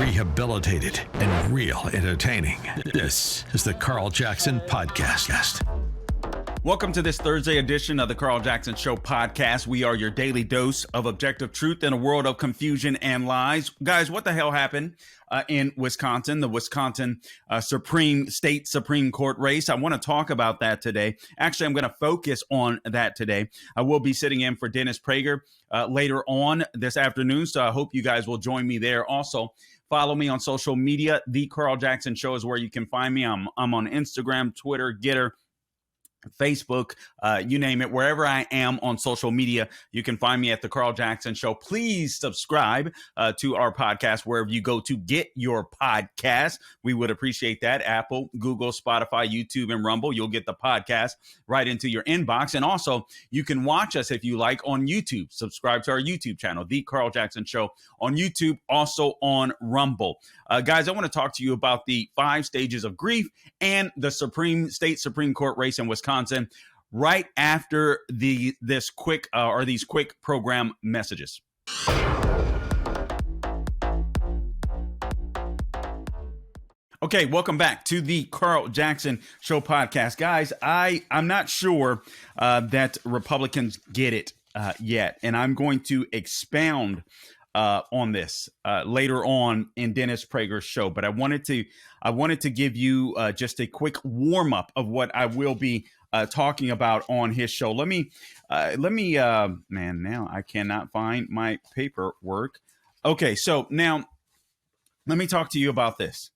rehabilitated, and real entertaining. This is the Carl Jackson Podcast. Welcome to this Thursday edition of the Carl Jackson Show podcast. We are your daily dose of objective truth in a world of confusion and lies. Guys, what the hell happened in Wisconsin, the Wisconsin Supreme Court race? I want to talk about that today. Actually, I'm going to focus on that today. I will be sitting in for Dennis Prager later on this afternoon, so I hope you guys will join me there. Also, follow me on social media. The Carl Jackson Show is where you can find me. I'm on Instagram, Twitter, Getter, Facebook, you name it. Wherever I am on social media, you can find me at the Carl Jackson Show. Please subscribe to our podcast wherever you go to get your podcast. We would appreciate that. Apple, Google, Spotify, YouTube, and Rumble. You'll get the podcast right into your inbox. And also, you can watch us if you like on YouTube. Subscribe to our YouTube channel, The Carl Jackson Show on YouTube, also on Rumble. Guys, I want to talk to you about the 5 stages of grief and the Supreme Court race in Wisconsin right after these quick program messages. Okay, welcome back to the Carl Jackson Show podcast. Guys, I'm not sure that Republicans get it yet, and I'm going to expound on this later on in Dennis Prager's show. But I wanted to give you just a quick warm up of what I will be talking about on his show. Let me man, now I cannot find my paperwork. Okay, so now let me talk to you about this.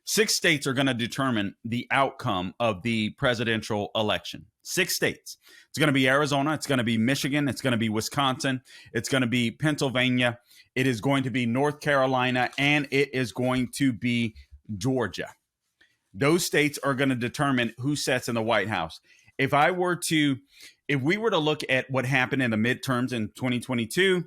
6 states are going to determine the outcome of the presidential election. 6 states. It's going to be Arizona. It's going to be Michigan. It's going to be Wisconsin. It's going to be Pennsylvania. It is going to be North Carolina, and it is going to be Georgia. Those states are going to determine who sits in the White House. If we were to look at what happened in the midterms in 2022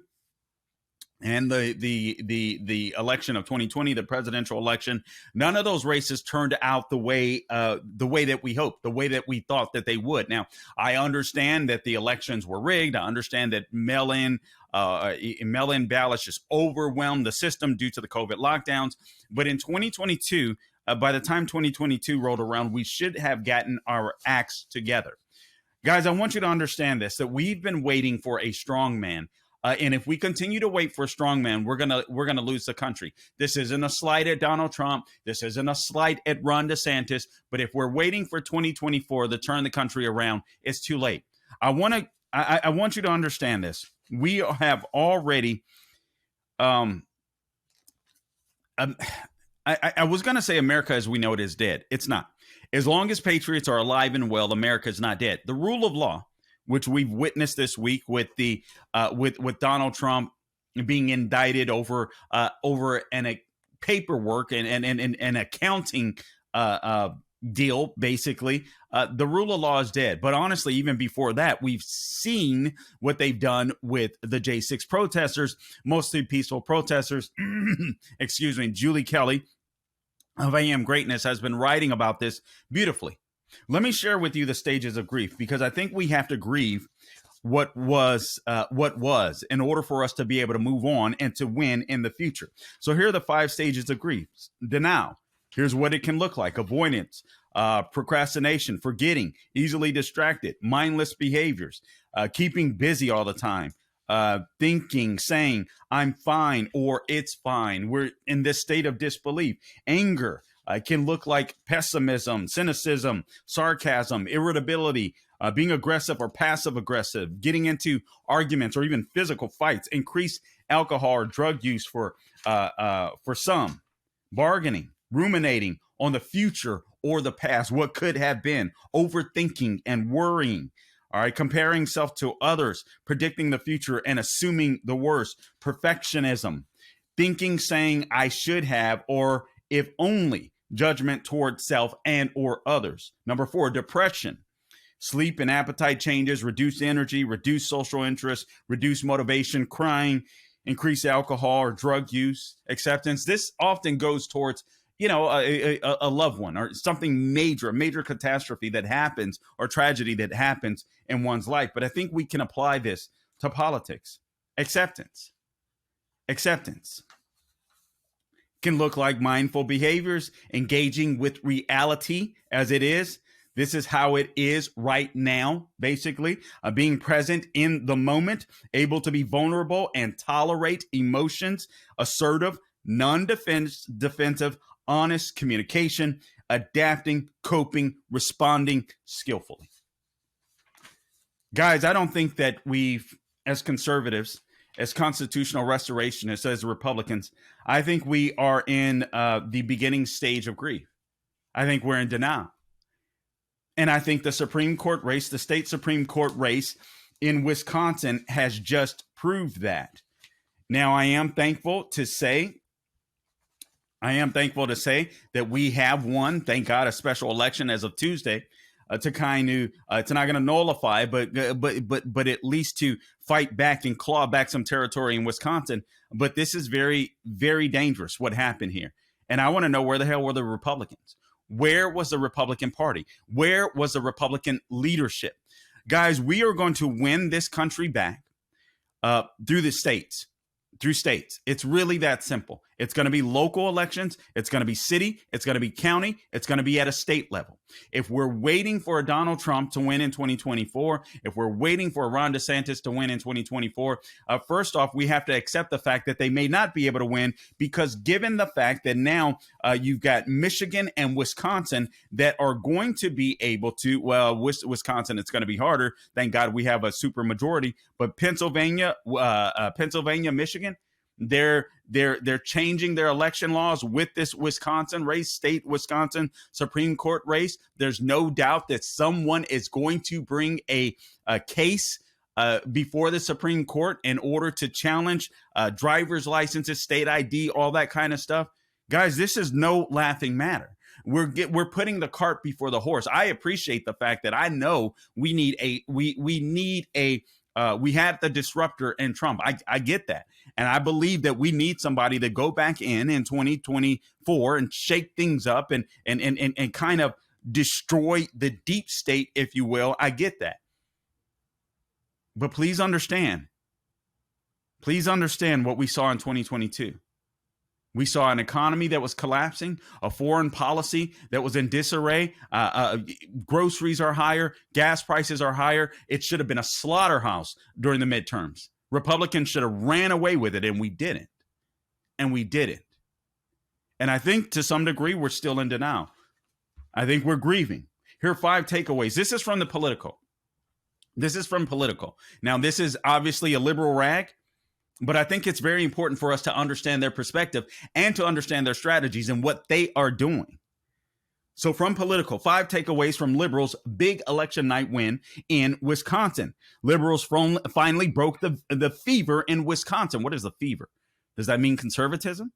and the election of 2020, the presidential election, none of those races turned out the way that we hoped, the way that we thought that they would. Now, I understand that the elections were rigged. I understand that mail-in ballots just overwhelmed the system due to the COVID lockdowns. But in 2022, by the time 2022 rolled around, we should have gotten our acts together. Guys, I want you to understand this, that we've been waiting for a strong man. And if we continue to wait for a strong man, we're gonna lose the country. This isn't a slight at Donald Trump. This isn't a slight at Ron DeSantis. But if we're waiting for 2024 to turn the country around, it's too late. I want you to understand this. We have already. I was gonna say America as we know it is dead. It's not. As long as patriots are alive and well, America is not dead. The rule of law, which we've witnessed this week with the with Donald Trump being indicted over an paperwork and an accounting deal, basically, the rule of law is dead. But honestly, even before that, we've seen what they've done with the J6 protesters, mostly peaceful protesters. Excuse me, Julie Kelly of AM Greatness has been writing about this beautifully. Let me share with you the stages of grief, because I think we have to grieve what was in order for us to be able to move on and to win in the future. So here are the 5 stages of grief. Denial. Here's what it can look like. Avoidance, procrastination, forgetting, easily distracted, mindless behaviors, keeping busy all the time, thinking, saying, I'm fine or it's fine. We're in this state of disbelief. Anger. It can look like pessimism, cynicism, sarcasm, irritability, being aggressive or passive aggressive, getting into arguments or even physical fights, increased alcohol or drug use for some, bargaining, ruminating on the future or the past, what could have been, overthinking and worrying. All right, comparing self to others, predicting the future and assuming the worst, perfectionism, thinking, saying, I should have, or if only, judgment toward self and or others. Number 4, depression, sleep and appetite changes, reduced energy, reduced social interest, reduced motivation, crying, increased alcohol or drug use, acceptance. This often goes towards, a loved one or something major, a major catastrophe that happens or tragedy that happens in one's life. But I think we can apply this to politics. Acceptance. can look like mindful behaviors, engaging with reality as it is. This is how it is right now, basically. Being present in the moment, able to be vulnerable and tolerate emotions, assertive, non-defensive, honest communication, adapting, coping, responding skillfully. Guys, I don't think that we've, as conservatives, as constitutional restorationists, as Republicans, I think we are in the beginning stage of grief. I think we're in denial. And I think the Supreme Court race, the state Supreme Court race in Wisconsin has just proved that. Now, I am thankful to say that we have won, thank God, a special election as of Tuesday to kind of, it's not going to nullify, but at least to fight back and claw back some territory in Wisconsin. But this is very, very dangerous, what happened here. And I want to know, where the hell were the Republicans? Where was the Republican Party? Where was the Republican leadership? Guys, we are going to win this country back through the states. Through states. It's really that simple. It's going to be local elections. It's going to be city. It's going to be county. It's going to be at a state level. If we're waiting for a Donald Trump to win in 2024, if we're waiting for a Ron DeSantis to win in 2024, first off, we have to accept the fact that they may not be able to win, because given the fact that now you've got Michigan and Wisconsin that are going to be able to, well, Wisconsin, it's going to be harder. Thank God we have a super majority, but Pennsylvania, Michigan, they're changing their election laws with this Wisconsin race, state Wisconsin Supreme Court race. There's no doubt that someone is going to bring a case before the Supreme Court in order to challenge driver's licenses, state ID, all that kind of stuff. Guys, this is no laughing matter. We're putting the cart before the horse. I appreciate the fact that I know we had the disruptor in Trump. I get that. And I believe that we need somebody to go back in 2024 and shake things up and kind of destroy the deep state, if you will. I get that. But please understand what we saw in 2022. We saw an economy that was collapsing, a foreign policy that was in disarray. Groceries are higher. Gas prices are higher. It should have been a slaughterhouse during the midterms. Republicans should have ran away with it, and we didn't. And I think to some degree, we're still in denial. I think we're grieving. Here are 5 takeaways. This is from the Political. Now, this is obviously a liberal rag, but I think it's very important for us to understand their perspective and to understand their strategies and what they are doing. So from Political, 5 takeaways from liberals' big election night win in Wisconsin. Liberals finally broke the fever in Wisconsin. What is the fever? Does that mean conservatism?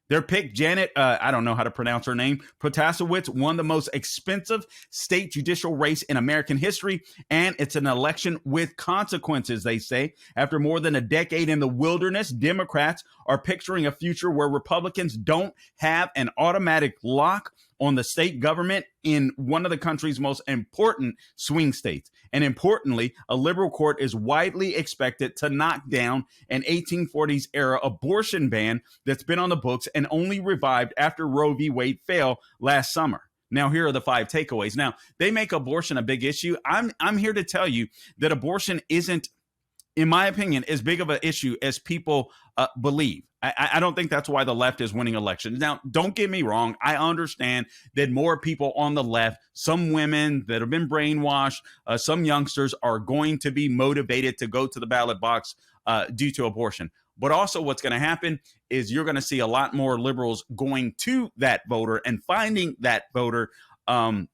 Their pick, Janet, I don't know how to pronounce her name, Protasewicz, won the most expensive state judicial race in American history, and it's an election with consequences, they say. After more than a decade in the wilderness, Democrats are picturing a future where Republicans don't have an automatic lock on the state government in one of the country's most important swing states. And importantly, a liberal court is widely expected to knock down an 1840s era abortion ban that's been on the books and only revived after Roe v. Wade fell last summer. Now, here are the 5 takeaways. Now, they make abortion a big issue. I'm here to tell you that abortion isn't, in my opinion, as big of an issue as people believe. I don't think that's why the left is winning elections. Now, don't get me wrong. I understand that more people on the left, some women that have been brainwashed, some youngsters are going to be motivated to go to the ballot box due to abortion. But also what's going to happen is you're going to see a lot more liberals going to that voter and finding that voter and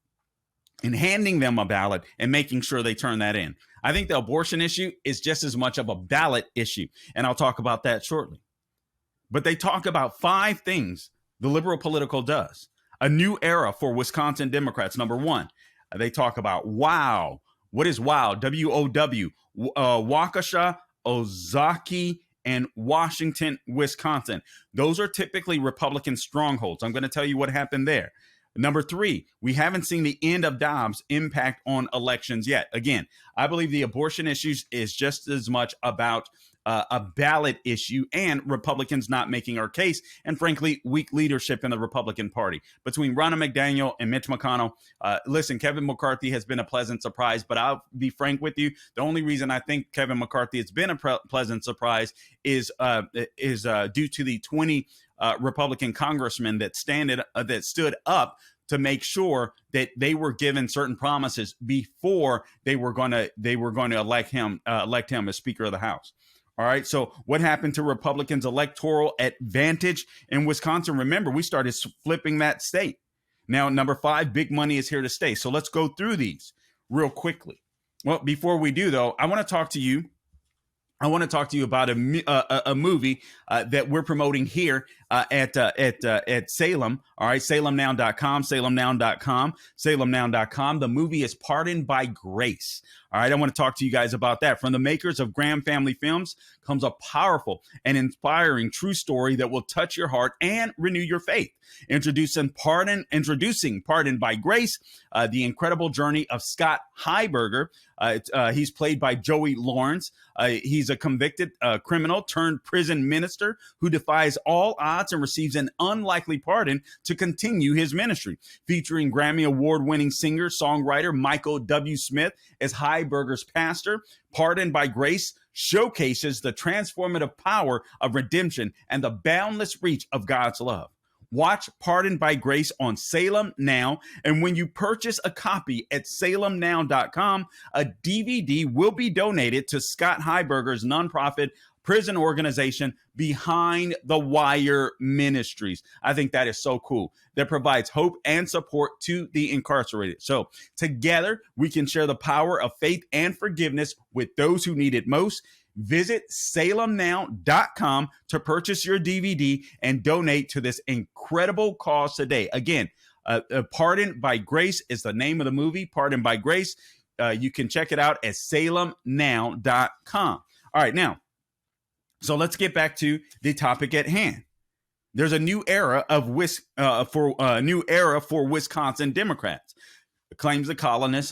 handing them a ballot and making sure they turn that in. I think the abortion issue is just as much of a ballot issue, and I'll talk about that shortly. But they talk about 5 things the liberal Political does. A new era for Wisconsin Democrats. Number 1, they talk about WOW. What is WOW? W-O-W. Waukesha, Ozaukee, and Washington, Wisconsin. Those are typically Republican strongholds. I'm going to tell you what happened there. Number 3, we haven't seen the end of Dobbs' impact on elections yet. Again, I believe the abortion issues is just as much about a ballot issue and Republicans not making our case, and frankly, weak leadership in the Republican Party. Between Ronna McDaniel and Mitch McConnell, listen, Kevin McCarthy has been a pleasant surprise, but I'll be frank with you. The only reason I think Kevin McCarthy has been a pleasant surprise is due to the 20 Republican congressmen that stood up to make sure that they were given certain promises before they were going to elect him as Speaker of the House. All right. So what happened to Republicans' electoral advantage in Wisconsin? Remember, we started flipping that state. Now, number 5, big money is here to stay. So let's go through these real quickly. Well, before we do, though, I want to talk to you about a movie that we're promoting here at Salem. All right, salemnow.com, salemnow.com. The movie is Pardoned by Grace. All right, I want to talk to you guys about that. From the makers of Graham Family Films comes a powerful and inspiring true story that will touch your heart and renew your faith. Introducing Pardoned by Grace, the incredible journey of Scott Heiberger. He's played by Joey Lawrence. He's a convicted criminal turned prison minister who defies all odds and receives an unlikely pardon to continue his ministry. Featuring Grammy Award-winning singer-songwriter Michael W. Smith as Heiberger's pastor, Pardoned by Grace showcases the transformative power of redemption and the boundless reach of God's love. Watch Pardoned by Grace on Salem Now, and when you purchase a copy at salemnow.com, a DVD will be donated to Scott Heiberger's nonprofit prison organization Behind the Wire Ministries. I think that is so cool. That provides hope and support to the incarcerated. So together, we can share the power of faith and forgiveness with those who need it most. Visit salemnow.com to purchase your DVD and donate to this incredible cause today. Again, Pardoned by Grace is the name of the movie, Pardoned by Grace. You can check it out at salemnow.com. All right, now, so let's get back to the topic at hand. There's a new era for Wisconsin Democrats, claims the columnist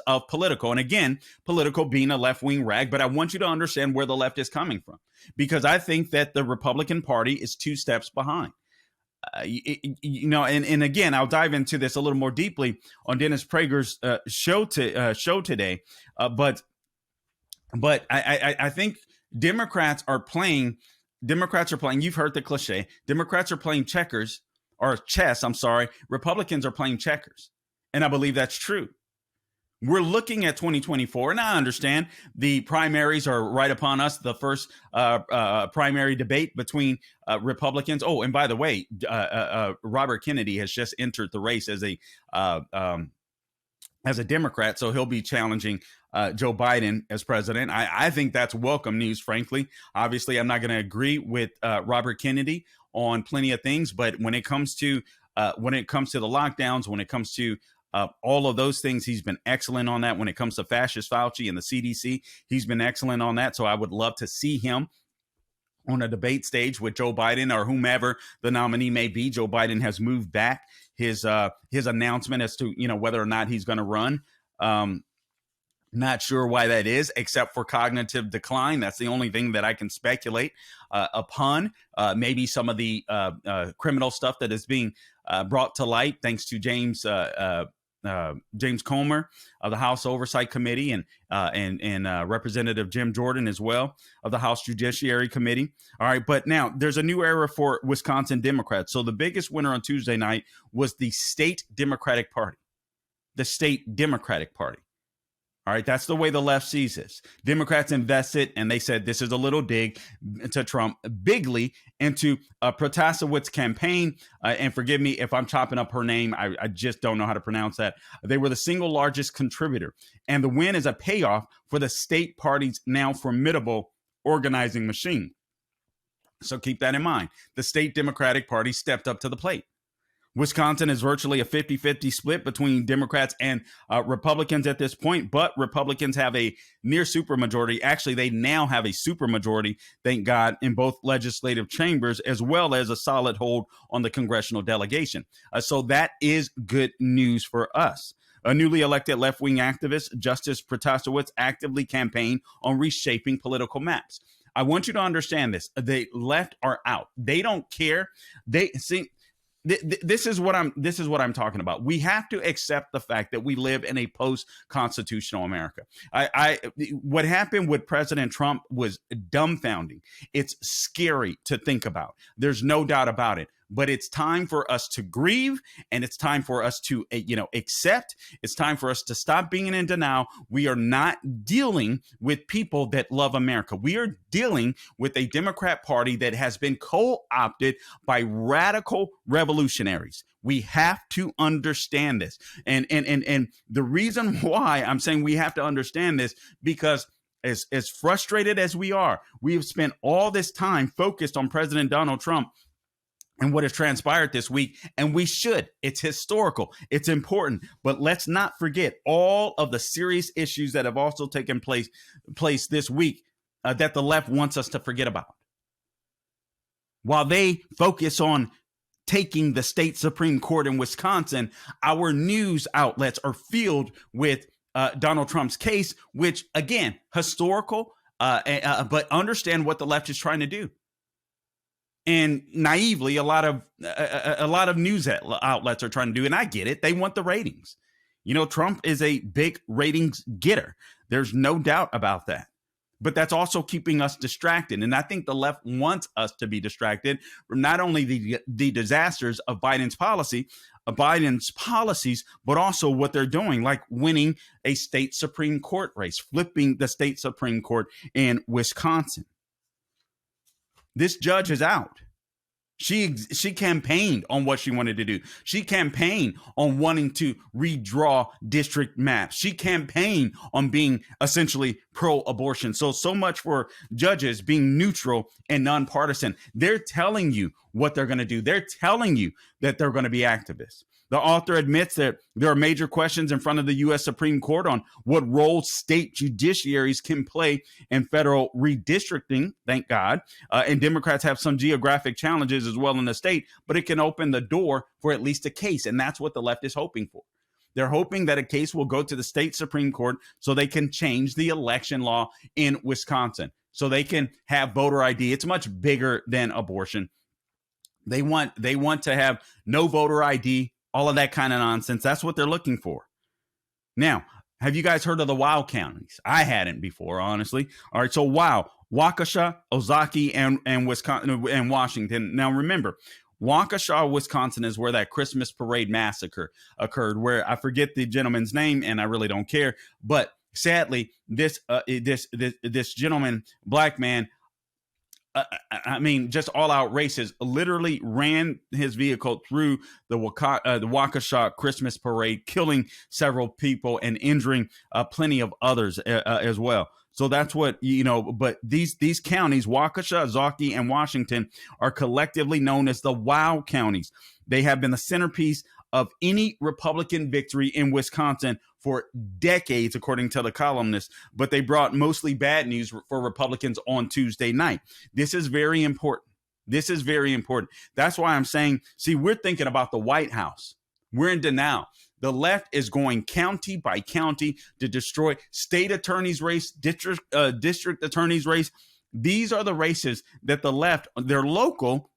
of Politico. And again, Politico being a left-wing rag, but I want you to understand where the left is coming from, because I think that the Republican Party is 2 steps behind. And again, I'll dive into this a little more deeply on Dennis Prager's show today. But I think Democrats are playing. You've heard the cliche. Democrats are playing chess. Republicans are playing checkers. And I believe that's true. We're looking at 2024, and I understand the primaries are right upon us. The first primary debate between Republicans. Oh, and by the way, Robert Kennedy has just entered the race as a Democrat, so he'll be challenging Joe Biden as president. I think that's welcome news, frankly. Obviously, I'm not going to agree with Robert Kennedy on plenty of things, but when it comes to the lockdowns, when it comes to all of those things, he's been excellent on that. When it comes to fascist Fauci and the CDC, he's been excellent on that. So I would love to see him on a debate stage with Joe Biden or whomever the nominee may be. Joe Biden has moved back his announcement as to whether or not he's going to run. Not sure why that is, except for cognitive decline. That's the only thing that I can speculate upon. Maybe some of the criminal stuff that is being brought to light thanks to James Comer of the House Oversight Committee and Representative Jim Jordan as well of the House Judiciary Committee. All right, but now there's a new era for Wisconsin Democrats. So the biggest winner on Tuesday night was the State Democratic Party. The State Democratic Party. All right, that's the way the left sees this. Democrats invested, and they said this is a little dig to Trump, bigly into Protasewitz's campaign. And forgive me if I'm chopping up her name. I just don't know how to pronounce that. They were the single largest contributor. And the win is a payoff for the state party's now formidable organizing machine. So keep that in mind. The State Democratic Party stepped up to the plate. Wisconsin is virtually a 50-50 split between Democrats and Republicans at this point, but Republicans have a near supermajority. Actually, they now have a supermajority, thank God, in both legislative chambers, as well as a solid hold on the congressional delegation. So that is good news for us. A newly elected left-wing activist, Justice Protasewicz, actively campaigned on reshaping political maps. I want you to understand this. The left are out. They don't care. They see. This is what I'm talking about. We have to accept the fact that we live in a post-constitutional America. What happened with President Trump was dumbfounding. It's scary to think about. There's no doubt about it. But it's time for us to grieve, and it's time for us to, accept. It's time for us to stop being in denial. We are not dealing with people that love America. We are dealing with a Democrat Party that has been co-opted by radical revolutionaries. We have to understand this. And the reason why I'm saying we have to understand this, because as frustrated as we are, we have spent all this time focused on President Donald Trump and what has transpired this week. And we should. It's historical. It's important. But let's not forget all of the serious issues that have also taken place this week that the left wants us to forget about. While they focus on taking the state Supreme Court in Wisconsin, our news outlets are filled with Donald Trump's case, which, again, historical, but understand what the left is trying to do. And naively, a lot of news outlets are trying to do, and I get it. They want the ratings. Trump is a big ratings getter. There's no doubt about that. But that's also keeping us distracted. And I think the left wants us to be distracted from not only the disasters of Biden's policies, but also what they're doing, like winning a state Supreme Court race, flipping the state Supreme Court in Wisconsin. This judge is out. She campaigned on what she wanted to do. She campaigned on wanting to redraw district maps. She campaigned on being essentially pro-abortion. So much for judges being neutral and nonpartisan. They're telling you what they're going to do. They're telling you that they're going to be activists. The author admits that there are major questions in front of the U.S. Supreme Court on what role state judiciaries can play in federal redistricting, thank God. And Democrats have some geographic challenges as well in the state, but it can open the door for at least a case. And that's what the left is hoping for. They're hoping that a case will go to the state Supreme Court so they can change the election law in Wisconsin, so they can have voter ID. It's much bigger than abortion. They want to have no voter ID, all of that kind of nonsense. That's what they're looking for. Now, have you guys heard of the WOW counties? I hadn't before, honestly. All right, so WOW, Waukesha, Ozaukee, and Wisconsin and Washington. Now, remember, Waukesha, Wisconsin is where that Christmas parade massacre occurred, where I forget the gentleman's name, and I really don't care. But sadly, this gentleman, black man, just all out racist, literally ran his vehicle through the Waukesha Christmas parade, killing several people and injuring plenty of others as well. So that's what, but these counties, Waukesha, Ozaukee, and Washington, are collectively known as the WOW counties. They have been the centerpiece of any Republican victory in Wisconsin for decades, according to the columnist, but they brought mostly bad news for Republicans on Tuesday night. This is very important. This is very important. That's why I'm saying, see, we're thinking about the White House. We're in denial. The left is going county by county to destroy state attorney's race, district attorney's race. These are the races that the left, they're local,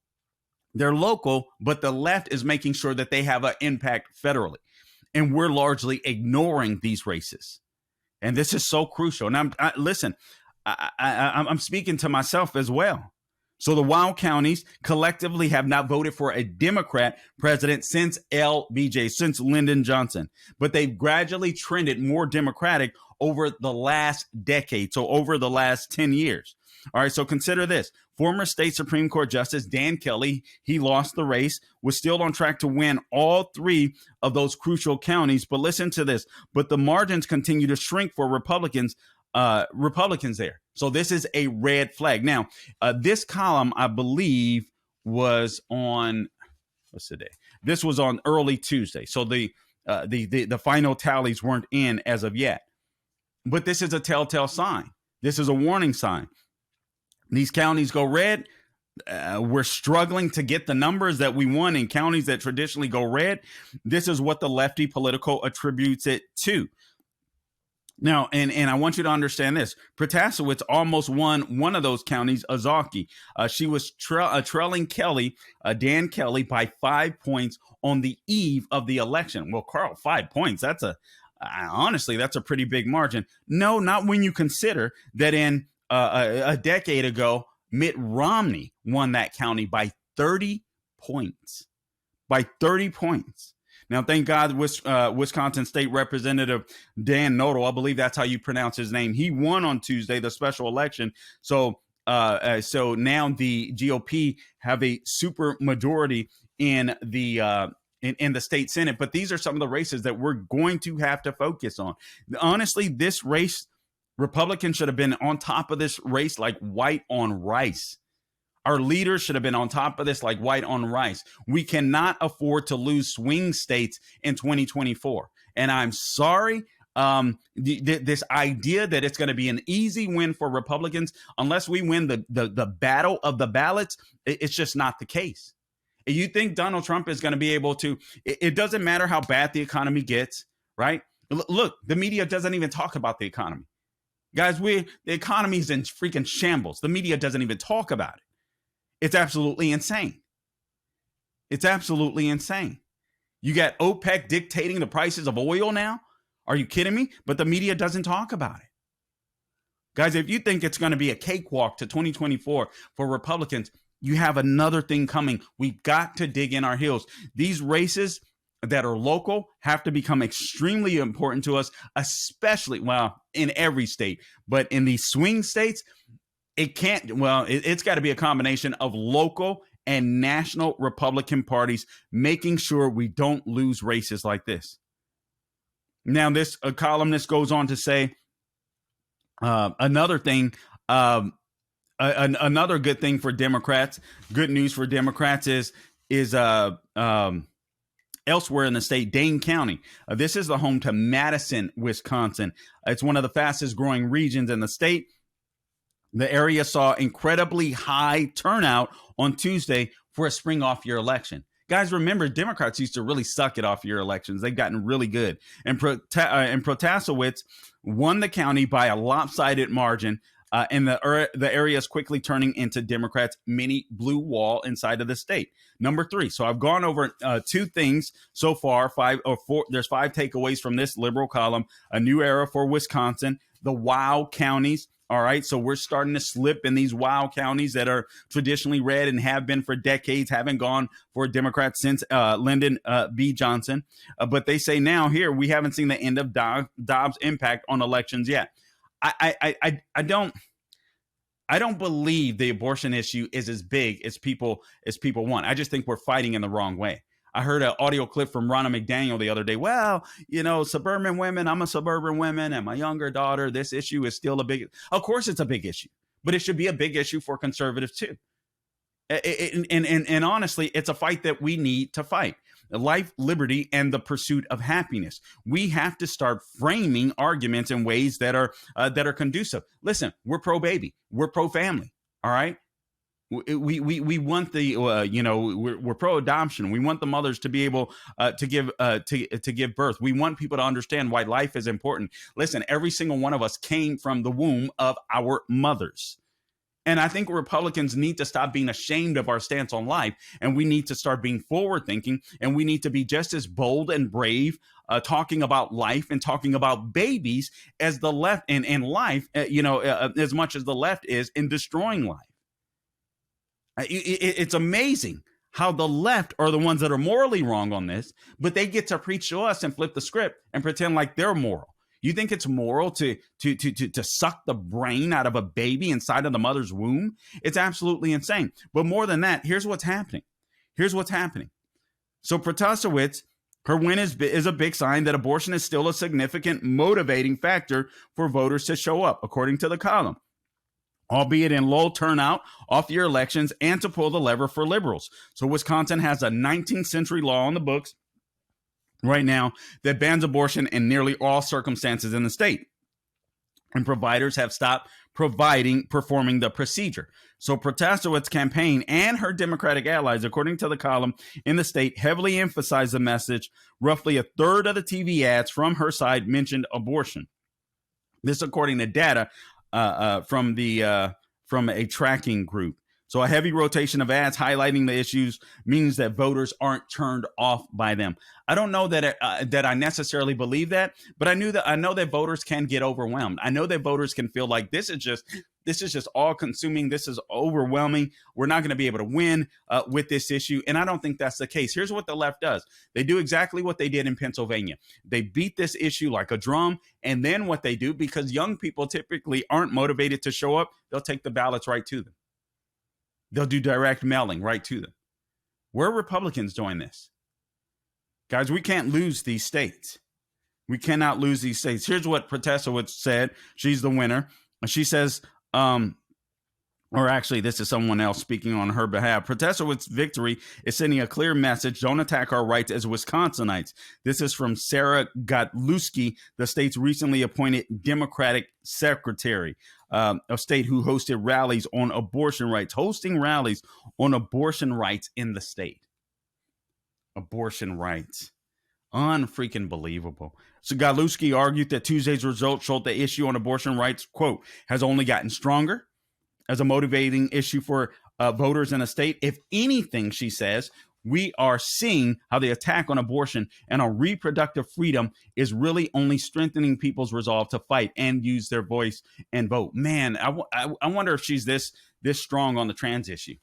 but the left is making sure that they have an impact federally. And we're largely ignoring these races. And this is so crucial. And I'm speaking to myself as well. So the WOW counties collectively have not voted for a Democrat president since LBJ, since Lyndon Johnson. But they've gradually trended more Democratic over the last decade, so over the last 10 years. All right, so consider this. Former state Supreme Court Justice Dan Kelly, he lost the race, was still on track to win all three of those crucial counties. But listen to this. But the margins continue to shrink for Republicans there. So this is a red flag. Now, this column, I believe, was on, what's the day? This was on early Tuesday. So the final tallies weren't in as of yet. But this is a telltale sign. This is a warning sign. These counties go red. We're struggling to get the numbers that we want in counties that traditionally go red. This is what the lefty political attributes it to. Now, and I want you to understand this. Protasewicz almost won one of those counties, Ozaukee. She was trailing Kelly, Dan Kelly, by 5 points on the eve of the election. Well, Carl, 5 points. Honestly, that's a pretty big margin. No, not when you consider that in a decade ago, Mitt Romney won that county by 30 points. By 30 points. Now, thank God, Wisconsin State Representative Dan Nodal, I believe that's how you pronounce his name, he won on Tuesday the special election. So now the GOP have a super majority in the in the state Senate. But these are some of the races that we're going to have to focus on. Honestly, this race, Republicans should have been on top of this race like white on rice. Our leaders should have been on top of this like white on rice. We cannot afford to lose swing states in 2024. And I'm sorry, this idea that it's going to be an easy win for Republicans, unless we win the battle of the ballots, it's just not the case. You think Donald Trump is going to be able to, it doesn't matter how bad the economy gets, right? Look, the media doesn't even talk about the economy. Guys, the economy is in freaking shambles. The media doesn't even talk about it. It's absolutely insane. It's absolutely insane. You got OPEC dictating the prices of oil now? Are you kidding me? But the media doesn't talk about it. Guys, if you think it's going to be a cakewalk to 2024 for Republicans, you have another thing coming. We've got to dig in our heels. These races that are local have to become extremely important to us, especially, well, in every state. But in these swing states, it's got to be a combination of local and national Republican parties making sure we don't lose races like this. Now, this columnist goes on to say another thing, another good thing for Democrats, good news for Democrats is elsewhere in the state, Dane County. This is the home to Madison, Wisconsin. It's one of the fastest growing regions in the state. The area saw incredibly high turnout on Tuesday for a spring off-year election. Guys, remember, Democrats used to really suck at off-year elections. They've gotten really good. And Protasewicz won the county by a lopsided margin, and the area is quickly turning into Democrats' mini blue wall inside of the state. Number 3. So I've gone over 2 things so far, 5 or 4. There's 5 takeaways from this liberal column. A new era for Wisconsin, the WOW counties. All right, so we're starting to slip in these WOW counties that are traditionally red and have been for decades, haven't gone for a Democrat since Lyndon B. Johnson. But they say now here, we haven't seen the end of Dobbs' impact on elections yet. I don't believe the abortion issue is as big as people want. I just think we're fighting in the wrong way. I heard an audio clip from Ronna McDaniel the other day. Well, suburban women, I'm a suburban woman and my younger daughter, this issue is still of course it's a big issue, but it should be a big issue for conservatives too. And honestly, it's a fight that we need to fight. Life, liberty, and the pursuit of happiness. We have to start framing arguments in ways that are conducive. Listen, we're pro-baby. We're pro-family. All right? We want the we're pro-adoption. We want the mothers to be able to give birth. We want people to understand why life is important. Listen, every single one of us came from the womb of our mothers. And I think Republicans need to stop being ashamed of our stance on life, and we need to start being forward thinking, and we need to be just as bold and brave talking about life and talking about babies as the left and life, as much as the left is in destroying life. It's amazing how the left are the ones that are morally wrong on this, but they get to preach to us and flip the script and pretend like they're moral. You think it's moral to suck the brain out of a baby inside of the mother's womb? It's absolutely insane. But more than that, here's what's happening. So Protasewicz, her win is a big sign that abortion is still a significant motivating factor for voters to show up, according to the column, albeit in low turnout off-year elections, and to pull the lever for liberals. So Wisconsin has a 19th century law on the books right now that bans abortion in nearly all circumstances in the state. And providers have stopped performing the procedure. So Protasewicz's campaign and her Democratic allies, according to the column in the state, heavily emphasized the message. Roughly a third of the TV ads from her side mentioned abortion. This according to data from a tracking group. So a heavy rotation of ads highlighting the issues means that voters aren't turned off by them. I don't know that that I necessarily believe that, but I know that voters can get overwhelmed. I know that voters can feel like this is just all consuming. This is overwhelming. We're not going to be able to win with this issue. And I don't think that's the case. Here's what the left does. They do exactly what they did in Pennsylvania. They beat this issue like a drum. And then what they do, because young people typically aren't motivated to show up, they'll take the ballots right to them. They'll do direct mailing right to them. Where are Republicans doing this? Guys, we can't lose these states. We cannot lose these states. Here's what Protasiewicz said. She's the winner. She says, or actually, this is someone else speaking on her behalf. Protasiewicz's victory is sending a clear message. Don't attack our rights as Wisconsinites. This is from Sarah Godlewski, the state's recently appointed Democratic secretary of state, who hosted rallies on abortion rights, hosting rallies on abortion rights in the state. Abortion rights. Unfreaking believable. So Godlewski argued that Tuesday's results showed the issue on abortion rights, quote, has only gotten stronger as a motivating issue for voters in a state. If anything, she says, we are seeing how the attack on abortion and on reproductive freedom is really only strengthening people's resolve to fight and use their voice and vote. Man, I wonder if she's this strong on the trans issue.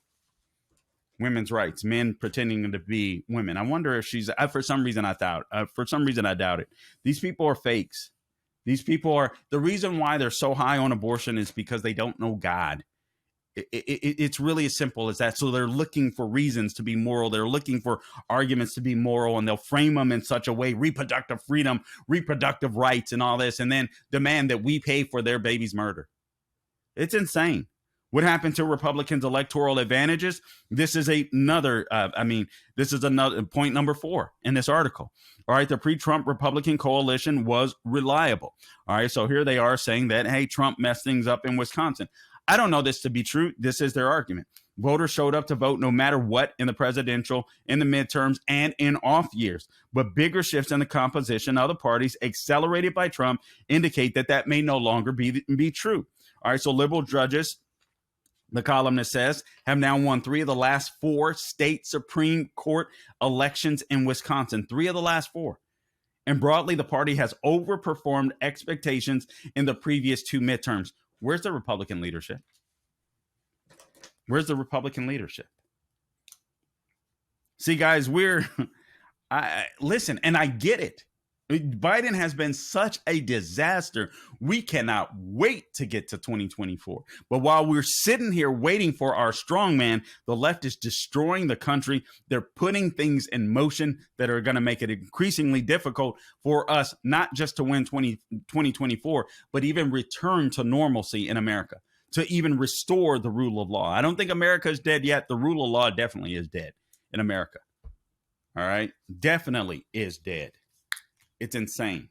Women's rights, men pretending to be women. I wonder if she's, for some reason I doubt it. These people are fakes. These people are, the reason why they're so high on abortion is because they don't know God. It's really as simple as that. So they're looking for reasons to be moral. They're looking for arguments to be moral, and they'll frame them in such a way, reproductive freedom, reproductive rights, and all this, and then demand that we pay for their baby's murder. It's insane. What happened to Republicans' electoral advantages? This is another point number 4 in this article. All right, the pre-Trump Republican coalition was reliable. All right, so here they are saying that, hey, Trump messed things up in Wisconsin. I don't know this to be true. This is their argument. Voters showed up to vote no matter what in the presidential, in the midterms, and in off years. But bigger shifts in the composition of the parties accelerated by Trump indicate that may no longer be true. All right, so liberal judges, the columnist says, have now won 3 of the last 4 state Supreme Court elections in Wisconsin. 3 of the last 4. And broadly, the party has overperformed expectations in the previous 2 midterms. Where's the Republican leadership? Where's the Republican leadership? See, guys, listen, and I get it. Biden has been such a disaster. We cannot wait to get to 2024. But while we're sitting here waiting for our strongman, the left is destroying the country. They're putting things in motion that are going to make it increasingly difficult for us, not just to win 2024, but even return to normalcy in America, to even restore the rule of law. I don't think America is dead yet. The rule of law definitely is dead in America. All right? Definitely is dead. It's insane.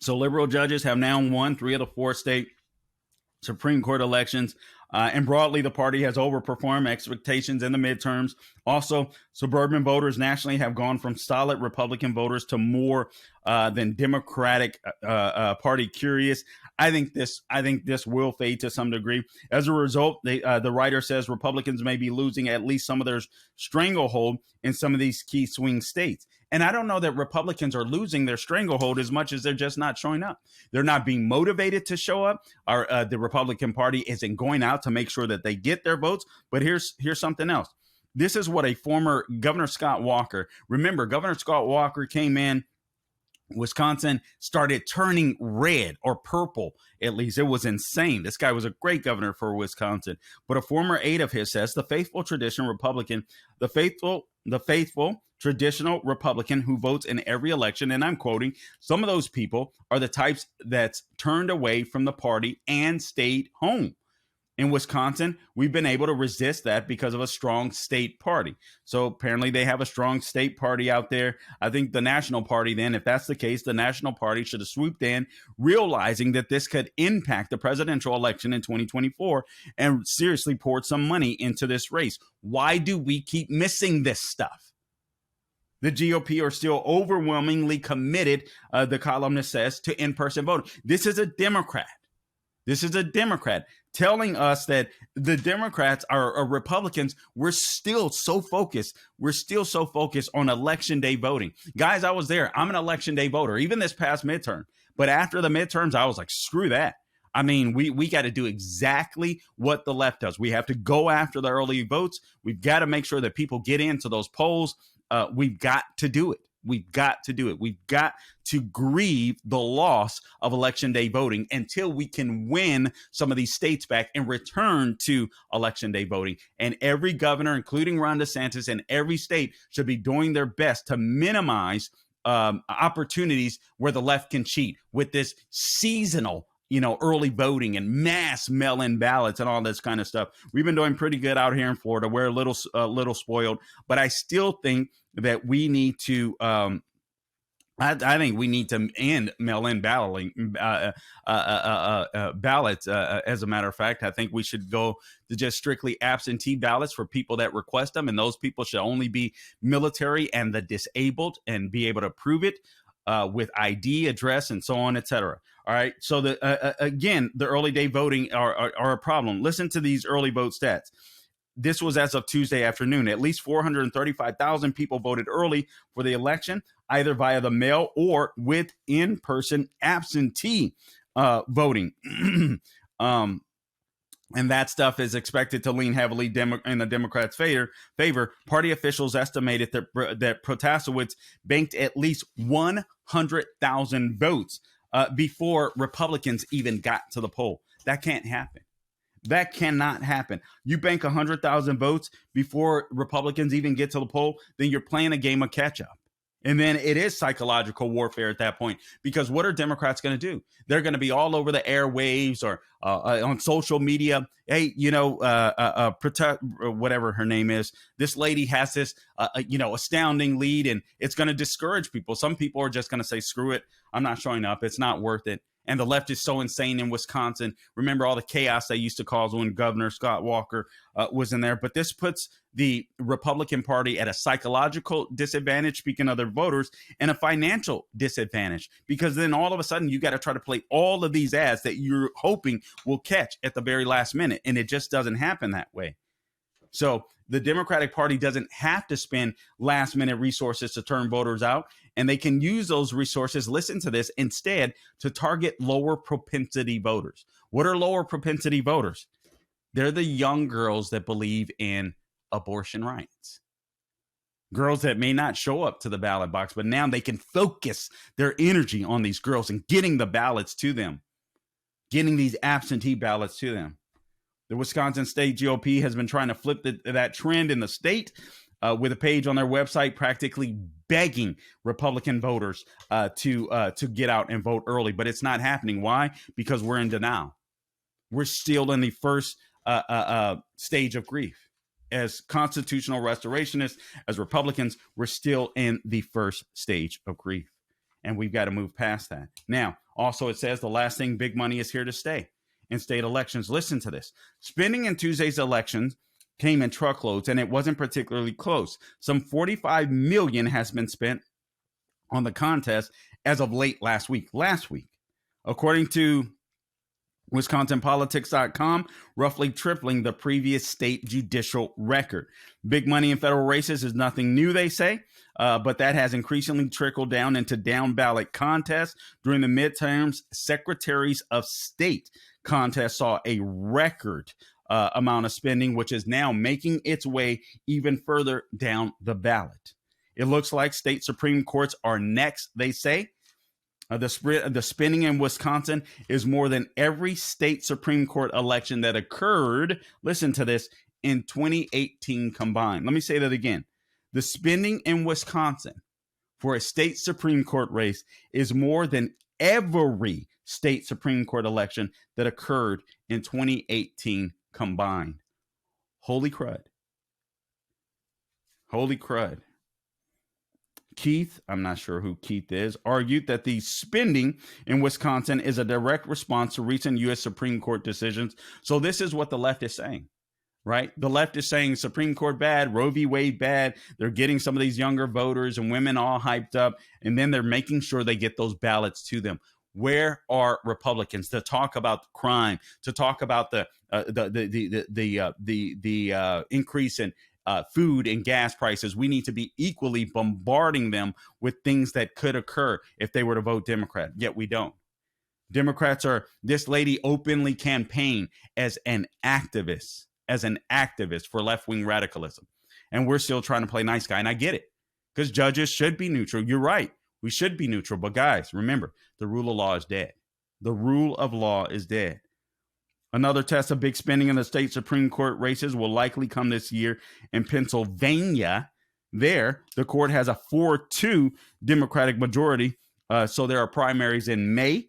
So liberal judges have now won 3 of the 4 state Supreme Court elections. And broadly, the party has overperformed expectations in the midterms. Also, suburban voters nationally have gone from solid Republican voters to more than Democratic Party curious. I think this will fade to some degree. As a result, the writer says Republicans may be losing at least some of their stranglehold in some of these key swing states. And I don't know that Republicans are losing their stranglehold as much as they're just not showing up. They're not being motivated to show up. The Republican Party isn't going out to make sure that they get their votes. But here's something else. This is what a former Governor Scott Walker, remember, Governor Scott Walker came in, Wisconsin started turning red or purple, at least. It was insane. This guy was a great governor for Wisconsin. But a former aide of his says the faithful traditional Republican, the faithful traditional Republican who votes in every election, and I'm quoting, some of those people are the types that's turned away from the party and stayed home. In Wisconsin, we've been able to resist that because of a strong state party. So apparently they have a strong state party out there. I think the national party then, if that's the case, the national party should have swooped in, realizing that this could impact the presidential election in 2024 and seriously poured some money into this race. Why do we keep missing this stuff? The GOP are still overwhelmingly committed, the columnist says, to in-person voting. This is a Democrat. This is a Democrat telling us that the Democrats are Republicans. We're still so focused. We're still so focused on election day voting. Guys, I was there. I'm an election day voter, even this past midterm. But after the midterms, I was like, screw that. I mean, we got to do exactly what the left does. We have to go after the early votes. We've got to make sure that people get into those polls. We've got to do it. We've got to do it. We've got to grieve the loss of election day voting until we can win some of these states back and return to election day voting. And every governor, including Ron DeSantis, and every state should be doing their best to minimize opportunities where the left can cheat with this seasonal, early voting and mass mail-in ballots and all this kind of stuff. We've been doing pretty good out here in Florida. We're a little spoiled, but I still think that we need to. I think we need to end mail-in ballots. As a matter of fact, I think we should go to just strictly absentee ballots for people that request them, and those people should only be military and the disabled, and be able to prove it with ID, address, and so on, etc. All right. So again, the early day voting are a problem. Listen to these early vote stats. This was as of Tuesday afternoon. At least 435,000 people voted early for the election, either via the mail or with in-person absentee voting. And that stuff is expected to lean heavily in the Democrats' favor. Party officials estimated that Protasewicz banked at least 100,000 votes before Republicans even got to the poll. That can't happen. That cannot happen. You bank 100,000 votes before Republicans even get to the poll, then you're playing a game of catch up. And then it is psychological warfare at that point, because what are Democrats going to do? They're going to be all over the airwaves or on social media. Hey, whatever her name is, this lady has this, astounding lead, and it's going to discourage people. Some people are just going to say, screw it. I'm not showing up. It's not worth it. And the left is so insane in Wisconsin. Remember all the chaos they used to cause when Governor Scott Walker was in there. But this puts the Republican Party at a psychological disadvantage, speaking of their voters, and a financial disadvantage, because then all of a sudden you got to try to play all of these ads that you're hoping will catch at the very last minute. And it just doesn't happen that way. So the Democratic Party doesn't have to spend last minute resources to turn voters out, and they can use those resources, listen to this, instead to target lower propensity voters. What are lower propensity voters? They're the young girls that believe in abortion rights. Girls that may not show up to the ballot box, but now they can focus their energy on these girls and getting the ballots to them, getting these absentee ballots to them. The Wisconsin State GOP has been trying to flip that trend in the state with a page on their website practically begging Republican voters to get out and vote early. But it's not happening. Why? Because we're in denial. We're still in the first stage of grief. As constitutional restorationists, as Republicans, we're still in the first stage of grief. And we've got to move past that. Now, also it says the last thing, big money is here to stay. In state elections, listen to this. Spending in Tuesday's elections came in truckloads, and it wasn't particularly close. Some $45 million has been spent on the contest as of late last week. According to WisconsinPolitics.com, roughly tripling the previous state judicial record. Big money in federal races is nothing new, they say, but that has increasingly trickled down into down ballot contests. During the midterms, secretaries of state contest saw a record amount of spending, which is now making its way even further down the ballot. It looks like state Supreme Courts are next, they say. The spending in Wisconsin is more than every state Supreme Court election that occurred, listen to this, in 2018 combined. Let me say that again. The spending in Wisconsin for a state Supreme Court race is more than every state Supreme Court election that occurred in 2018 combined. Holy crud. Holy crud. Keith, I'm not sure who Keith is, argued that the spending in Wisconsin is a direct response to recent U.S. Supreme Court decisions. So this is what the left is saying. right? The left is saying Supreme Court bad, Roe v. Wade bad. They're getting some of these younger voters and women all hyped up, and then they're making sure they get those ballots to them. Where are Republicans to talk about crime, to talk about the increase in food and gas prices? We need to be equally bombarding them with things that could occur if they were to vote Democrat, yet we don't. Democrats are, this lady openly campaigned as an activist for left-wing radicalism. And we're still trying to play nice guy. And I get it, because judges should be neutral. You're right. We should be neutral. But guys, remember, the rule of law is dead. The rule of law is dead. Another test of big spending in the state Supreme Court races will likely come this year in Pennsylvania. There, the court has a 4-2 Democratic majority. So there are primaries in May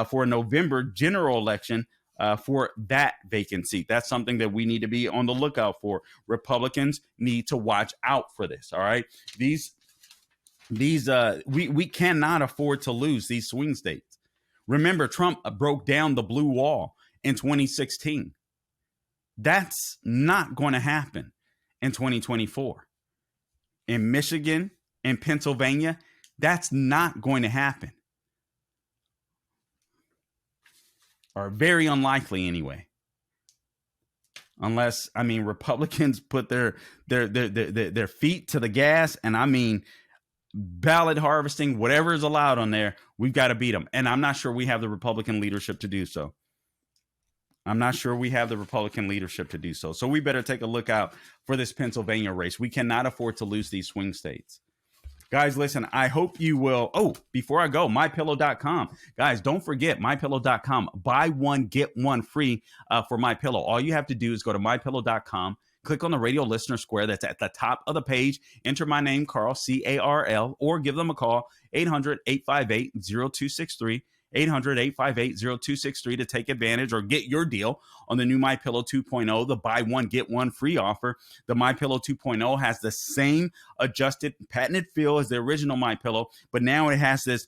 for a November general election for that vacant seat. That's something that we need to be on the lookout for. Republicans need to watch out for this. All right. We cannot afford to lose these swing states. Remember, Trump broke down the blue wall in 2016. That's not going to happen in 2024. In Michigan and Pennsylvania, that's not going to happen. Or very unlikely anyway. Unless, Republicans put their feet to the gas, and ballot harvesting, whatever is allowed on there, we've got to beat them. And I'm not sure we have the Republican leadership to do so. So we better take a look out for this Pennsylvania race. We cannot afford to lose these swing states. Guys, listen, I hope you will. Oh, before I go, MyPillow.com. Guys, don't forget MyPillow.com. Buy one, get one free for MyPillow. All you have to do is go to MyPillow.com. Click on the radio listener square that's at the top of the page. Enter my name, Carl, C-A-R-L, or give them a call, 800-858-0263. 800-858-0263 to take advantage or get your deal on the new MyPillow 2.0, the buy one, get one free offer. The MyPillow 2.0 has the same adjusted patented feel as the original MyPillow, but now it has this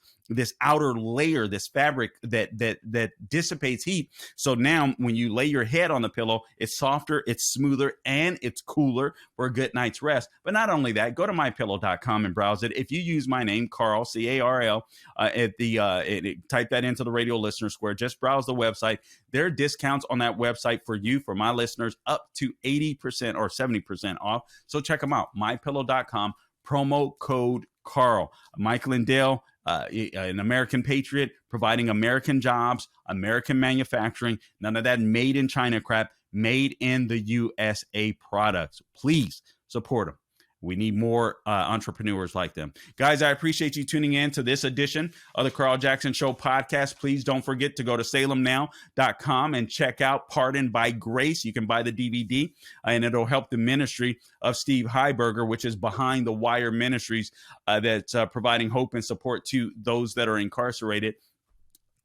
outer layer, this fabric that dissipates heat. So now when you lay your head on the pillow, it's softer, it's smoother, and it's cooler for a good night's rest. But not only that, go to MyPillow.com and browse it. If you use my name, Carl, C-A-R-L, type that into the radio listener square, just browse the website. There are discounts on that website for you, for my listeners, up to 80% or 70% off. So check them out, MyPillow.com, promo code Carl. Mike Lindell, an American patriot, providing American jobs, American manufacturing, none of that made in China crap, made in the USA products. Please support them. We need more entrepreneurs like them. Guys, I appreciate you tuning in to this edition of the Carl Jackson Show podcast. Please don't forget to go to salemnow.com and check out Pardoned by Grace. You can buy the DVD, and it'll help the ministry of Steve Heiberger, which is Behind the Wire Ministries, that's providing hope and support to those that are incarcerated.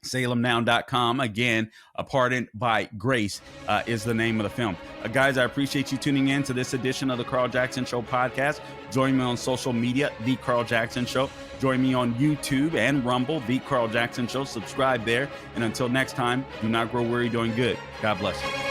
salemnow.com. Again, Pardoned by Grace is the name of the film. Guys, I appreciate you tuning in to this edition of the Carl Jackson Show podcast. Join me on social media, The Carl Jackson Show. Join me on YouTube and Rumble, The Carl Jackson Show. Subscribe there. And until next time, do not grow weary doing good. God bless you.